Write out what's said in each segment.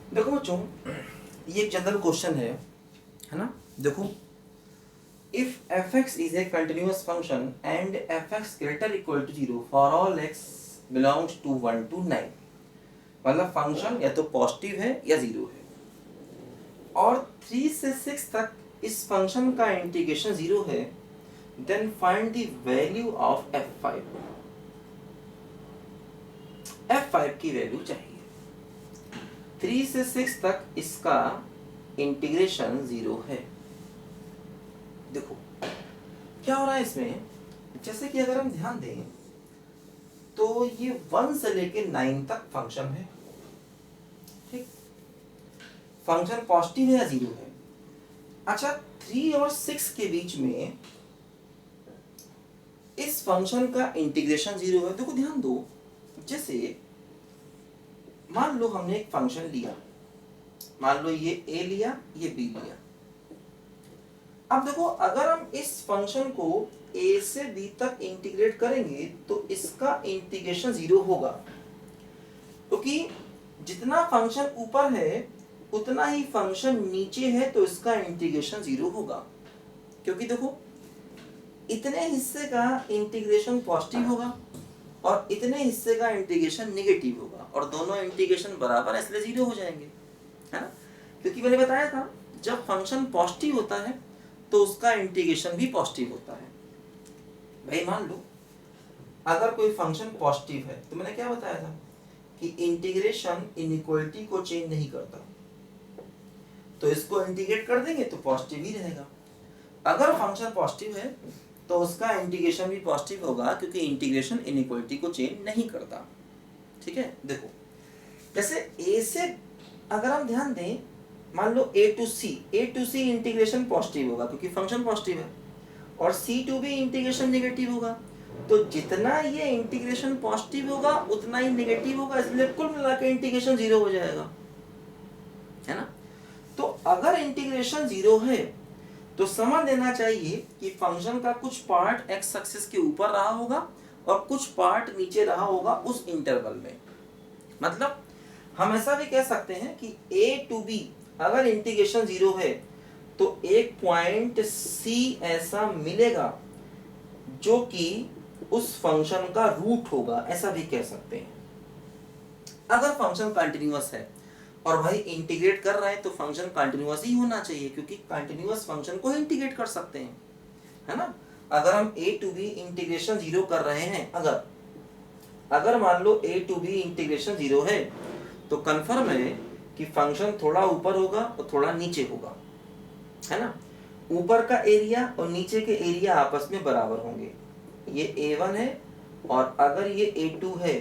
देखो बच्चों, ये एक जनरल क्वेश्चन है ना। देखो, if F X is a continuous function and F X greater equal to 0 for all X belongs to 1 to 9, मतलब फंक्शन या तो पॉजिटिव है या जीरो है और 3 से 6 तक इस फंक्शन का इंटीग्रेशन जीरो है, then find the value of f5। f5 की वैल्यू चाहिए। 3 से 6 तक इसका इंटीग्रेशन जीरो है। देखो क्या हो रहा है इसमें, जैसे कि अगर हम ध्यान दें तो ये 1 से लेके 9 तक फंक्शन है, ठीक। फंक्शन पॉजिटिव है या जीरो है। अच्छा, 3 और 6 के बीच में इस फंक्शन का इंटीग्रेशन जीरो है। देखो ध्यान दो, जैसे मान लो हमने एक फंक्शन लिया, मान लो ये a लिया, ये b लिया। अब देखो, अगर हम इस फंक्शन को a से b तक इंटीग्रेट करेंगे तो इसका इंटीग्रेशन जीरो होगा, क्योंकि जितना फंक्शन ऊपर है उतना ही फंक्शन नीचे है, तो इसका इंटीग्रेशन जीरो होगा। क्योंकि देखो, इतने हिस्से का इंटीग्रेशन पॉजिटिव होगा और इतने हिस्से का इंटीग्रेशन नेगेटिव होगा, और दोनों इंटीग्रेशन बराबर है, इसलिए जीरो हो जाएंगे, है ना। क्योंकि मैंने बताया था, जब फंक्शन पॉजिटिव होता है तो उसका इंटीग्रेशन भी पॉजिटिव होता है। भाई मान लो अगर कोई फंक्शन पॉजिटिव है तो मैंने क्या बताया था कि इंटीग्रेशन इनइक्वालिटी को चेंज नहीं करता, तो इसको इंटीग्रेट कर देंगे तो पॉजिटिव ही रहेगा। अगर फंक्शन पॉजिटिव है तो उसका इंटीग्रेशन भी पॉजिटिव होगा, क्योंकि इंटीग्रेशन इनइक्वालिटी को चेंज नहीं करता, ठीक है। देखो, जैसे a से अगर हम ध्यान दें, मान लो a to c integration positive होगा क्योंकि फंक्शन पॉजिटिव है, और c to b integration negative होगा। तो जितना ये इंटीग्रेशन पॉजिटिव होगा उतना ही नेगेटिव होगा, इसलिए कुल मिलाकर इंटीग्रेशन जीरो हो जाएगा, है ना। तो अगर इंटीग्रेशन जीरो है तो समझ लेना चाहिए कि फंक्शन का कुछ पार्ट x एक्सिस के ऊपर रहा होगा और कुछ पार्ट नीचे रहा होगा उस इंटरवल में। मतलब हम ऐसा भी कह सकते हैं कि a to b अगर इंटीग्रेशन जीरो है तो एक पॉइंट c ऐसा मिलेगा जो कि उस फंक्शन का रूट होगा, ऐसा भी कह सकते हैं। अगर फंक्शन कंटिन्यूअस है और भाई इंटीग्रेट कर रहे हैं तो फंक्शन कंटिन्यूअस ही होना चाहिए, क्योंकि कंटिन्यूअस फंक्शन को इंटीग्रेट कर सकते हैं, है ना। अगर हम a to b integration zero कर रहे हैं, अगर मान लो a to b integration zero है तो कंफर्म है कि फंक्शन थोड़ा ऊपर होगा और थोड़ा नीचे होगा, है ना। ऊपर का एरिया और नीचे के एरिया आपस में बराबर होंगे। ये a1 है और अगर ये a2 है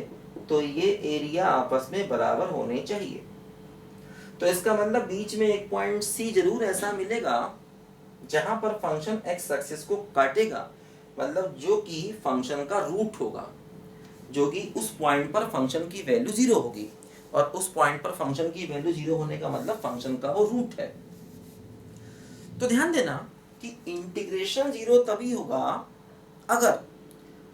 तो ये एरिया आपस में बराबर होने चाहिए। तो इसका मतलब बीच में एक पॉइंट C जरूर ऐसा मिलेगा जहां पर फंक्शन x एक्सिस को काटेगा, मतलब जो कि फंक्शन का रूट होगा, जो कि उस पॉइंट पर फंक्शन की वैल्यू जीरो होगी, और उस पॉइंट पर फंक्शन की वैल्यू जीरो होने का मतलब फंक्शन का वो रूट है। तो ध्यान देना कि इंटीग्रेशन जीरो तभी होगा अगर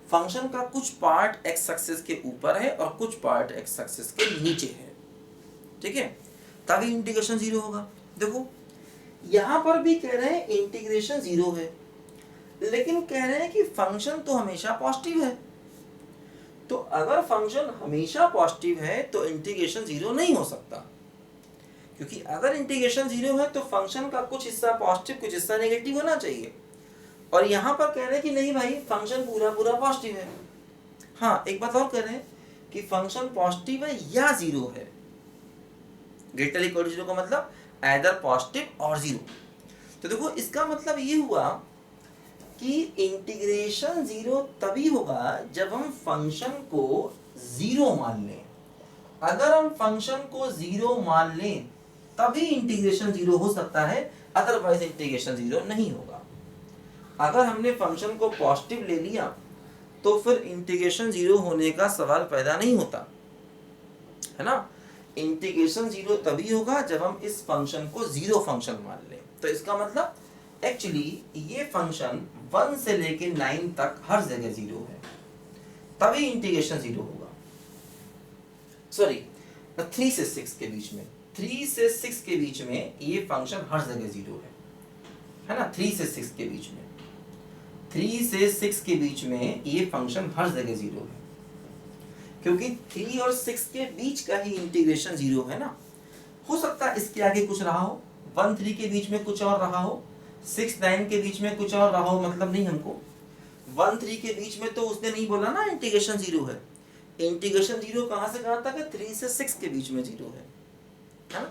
फंक्शन का कुछ पार्ट x एक्सिस के ऊपर है और कुछ पार्ट x एक्सिस के नीचे है, ठीक है, तभी इंटीग्रेशन जीरो होगा। देखो यहां पर भी कह रहे हैं इंटीग्रेशन जीरो है, लेकिन कह रहे हैं कि फंक्शन तो हमेशा पॉजिटिव है। तो अगर फंक्शन हमेशा पॉजिटिव है तो इंटीग्रेशन जीरो नहीं हो सकता, क्योंकि अगर इंटीग्रेशन जीरो है तो फंक्शन का कुछ हिस्सा पॉजिटिव कुछ हिस्सा नेगेटिव होना चाहिए, और यहां पर कह रहे हैं कि नहीं भाई, फंक्शन पूरा पूरा पॉजिटिव है। हाँ, एक बात और कह रहे हैं कि फंक्शन पॉजिटिव है या जीरो है। ग्रेटर इक्वल टू जीरो का मतलब आइदर पॉजिटिव और जीरो। तो देखो इसका मतलब ये हुआ कि इंटीग्रेशन जीरो तभी होगा जब हम फंक्शन को जीरो मान लें। अगर हम फंक्शन को जीरो मान लें तभी इंटीग्रेशन जीरो हो सकता है, अदरवाइज इंटीग्रेशन जीरो नहीं होगा। अगर हमने फंक्शन को पॉजिटिव ले लिया तो फिर इंटीग्रेशन जीरो होने का सवाल पैदा नहीं होता, है ना। इंटीग्रेशन जीरो तभी होगा जब हम इस फंक्शन को जीरो फंक्शन मान लें। तो इसका मतलब एक्चुअली ये फंक्शन 1 से लेके 9 तक हर जगह जीरो है, तभी इंटीग्रेशन जीरो होगा। सॉरी, 3 से 6 के बीच में, 3 से 6 के बीच में ये फंक्शन हर जगह जीरो है ना। 3 से 6 के बीच में, 3 से 6 के बीच में ये फंक्शन हर जगह जीरो है, क्योंकि 3 और 6 के बीच का ही इंटीग्रेशन जीरो है ना। हो सकता है इसके आगे कुछ रहा हो, 1 3 के बीच में कुछ और रहा हो, 6 9 के बीच में कुछ और रहा हो, मतलब नहीं हमको। 1 3 के बीच में तो उसने नहीं बोला ना इंटीग्रेशन जीरो है। इंटीग्रेशन जीरो कहाँ से कहाँ तक है? 3 से 6 के बीच में जीरो है ना।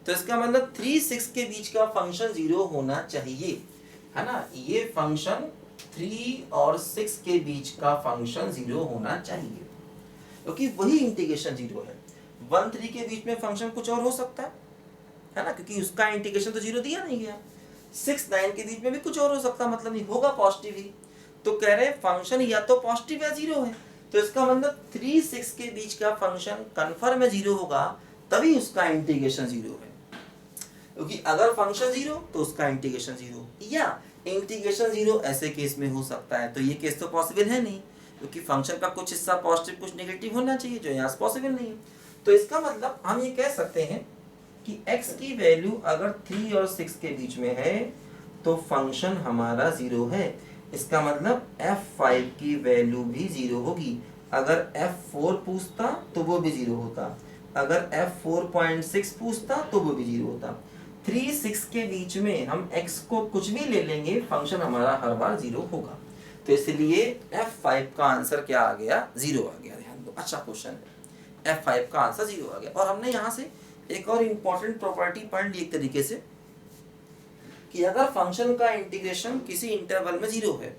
तो इसका मतलब 3 6 के बीच का फंक्शन जीरो होना चाहिए, है ना। ये फंक्शन 3 और 6 के बीच का फंक्शन जीरो होना चाहिए, क्योंकि वही इंटीग्रेशन जीरो है। 1 3 के बीच में फंक्शन कुछ और हो सकता है ना, क्योंकि उसका इंटीग्रेशन तो जीरो दिया नहीं गया। 6 9 के बीच में भी कुछ और हो सकता, मतलब नहीं होगा पॉजिटिव ही। तो कह रहे फंक्शन या तो पॉजिटिव या जीरो है। तो इसका मतलब 3 6 के बीच का फंक्शन कन्फर्म में जीरो होगा, तभी उसका इंटीग्रेशन जीरो है। क्योंकि अगर फंक्शन जीरो तो उसका इंटीग्रेशन जीरो, या इंटीग्रेशन जीरो ऐसे केस में हो सकता है। तो ये केस तो पॉसिबल है नहीं, क्योंकि फंक्शन का कुछ हिस्सा पॉजिटिव कुछ नेगेटिव होना चाहिए, जो यहाँ पॉसिबल नहीं है। तो इसका मतलब हम ये कह सकते हैं कि x की वैल्यू अगर 3 और 6 के बीच में है तो फंक्शन हमारा जीरो है। इसका मतलब f5 की वैल्यू भी जीरो होगी। अगर f4 पूछता तो वो भी जीरो होता, अगर f4.6 पूछता तो वो भी जीरो होता। 3 6 के बीच में हम x को कुछ भी ले लेंगे, फंक्शन हमारा हर बार जीरो होगा। तो इसलिए f5 का आंसर क्या आ गया? जीरो आ गया। ध्यान दो, अच्छा क्वेश्चन है। f5 का आंसर जीरो आ गया। और हमने यहाँ से एक और इम्पोर्टेंट प्रॉपर्टी पढ़ ली एक तरीके से, कि अगर फंक्शन का इंटीग्रेशन किसी इंटरवल में जीरो है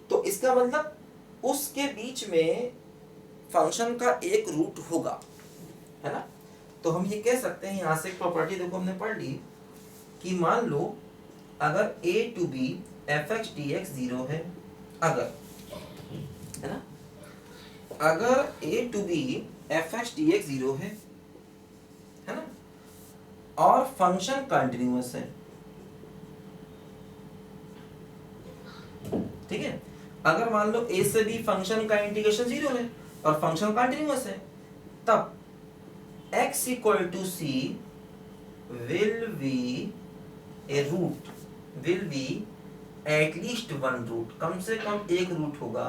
तो इसका मतलब उसके बीच में फंक्शन का एक रूट होगा, है ना। तो हम ये कह सकते हैं, यहाँ से एक प्रॉपर्टी देखो हमने पढ़ ली, कि मान लो अगर a to b f(x) dx zero है, अगर, है ना, अगर a to b f(x) dx zero है ना, और फंक्शन कंटिन्यूअस है, ठीक है। अगर मान लो a से b फंक्शन का इंटीग्रेशन जीरो है और फंक्शन कंटिन्यूअस है, तब x = c will be a root, will be at least one root, कम से कम एक रूट होगा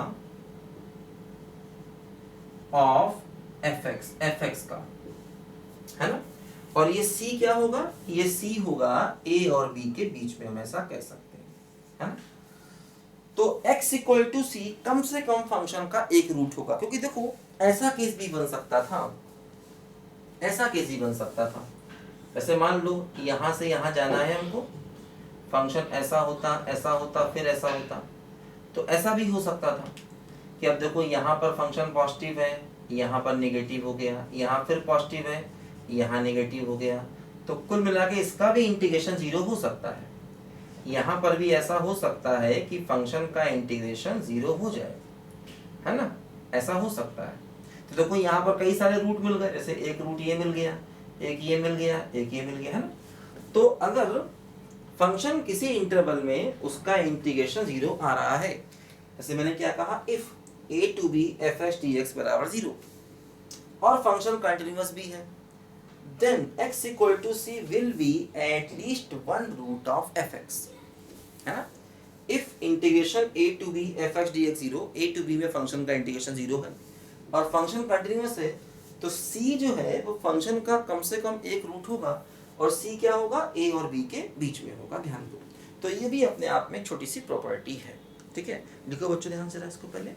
of fx का, है ना। और ये c क्या होगा? ये c होगा a और b के बीच में, हम ऐसा कह सकते हैं, है ना। तो x = c कम से कम फंक्शन का एक रूट होगा, क्योंकि देखो ऐसा केस भी बन सकता था, ऐसा केस भी बन सकता था। जैसे मान लो यहाँ से यहाँ जाना है हमको, फंक्शन ऐसा होता, ऐसा होता, फिर ऐसा होता। तो ऐसा भी हो सकता था कि अब देखो यहाँ पर फंक्शन पॉजिटिव है, यहाँ पर नेगेटिव हो गया, यहाँ फिर पॉजिटिव है, यहाँ नेगेटिव हो गया। तो कुल मिला के इसका भी इंटीग्रेशन जीरो हो सकता है। यहाँ पर भी ऐसा हो सकता है कि फंक्शन का इंटीग्रेशन जीरो हो जाए, है ना, ऐसा हो सकता है। तो देखो यहाँ पर कई सारे रूट मिल गए, जैसे एक रूट ये मिल गया, एक ये मिल गया, एक ये मिल गया, है ना। तो अगर फंक्शन किसी इंटरवल में उसका इंटीग्रेशन जीरो आ रहा है, जैसे मैंने क्या कहा, if a to b f(x) dx बराबर जीरो और फंक्शन कंटिन्यूअस भी है, then x = c will be at least one root of fx, है ना। If integration a to b f(x) dx zero, a to b में function का integration zero है और फंक्शन कंटिन्यूअस है, तो c जो है वो फंक्शन का कम से कम एक रूट होगा, और c क्या होगा? a और b के बीच में होगा। ध्यान दो, तो ये भी अपने आप में छोटी सी प्रॉपर्टी है, ठीक है। लिखो बच्चों ध्यान से इसको पहले।